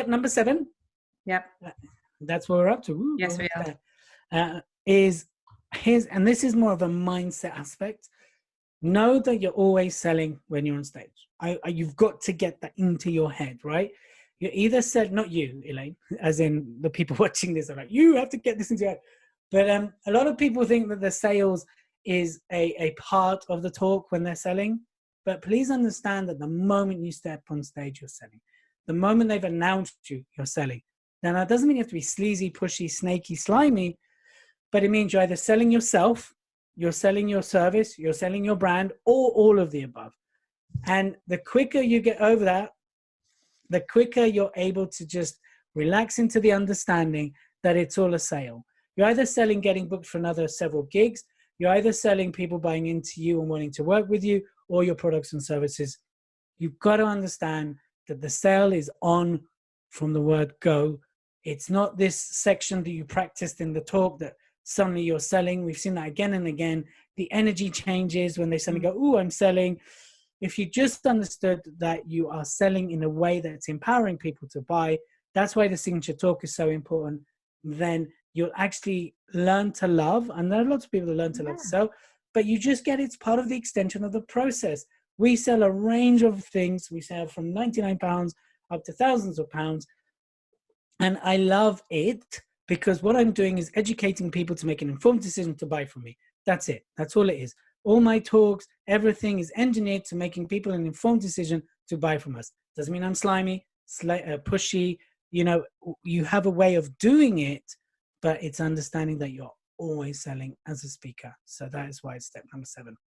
step number 7. Yep. That's what we're up to. Ooh, yes, we are. And this is more of a mindset aspect. Know that you're always selling when you're on stage. You've got to get that into your head, right? You either said, not you, Elaine, as in the people watching this are like, you have to get this into your head. But a lot of people think that the sales is a part of the talk when they're selling. But please understand that the moment you step on stage, you're selling. The moment they've announced you, you're selling. Now, that doesn't mean you have to be sleazy, pushy, snaky, slimy, but it means you're either selling yourself, you're selling your service, you're selling your brand, or all of the above. And the quicker you get over that, the quicker you're able to just relax into the understanding that it's all a sale. You're either selling getting booked for another several gigs, you're either selling people buying into you and wanting to work with you, or your products and services. You've got to understand that the sale is on from the word go. It's not this section that you practiced in the talk that suddenly you're selling. We've seen that again and again. The energy changes when they suddenly go, ooh, I'm selling. If you just understood that you are selling in a way that's empowering people to buy, that's why the signature talk is so important, then you'll actually learn to love. And there are lots of people that learn to love to sell, but you just get it's part of the extension of the process. We sell a range of things. We sell from £99 up to thousands of pounds. And I love it because what I'm doing is educating people to make an informed decision to buy from me. That's it. That's all it is. All my talks, everything is engineered to making people an informed decision to buy from us. Doesn't mean I'm slimy, pushy. You know, you have a way of doing it, but it's understanding that you're always selling as a speaker. So that is why it's step number 7.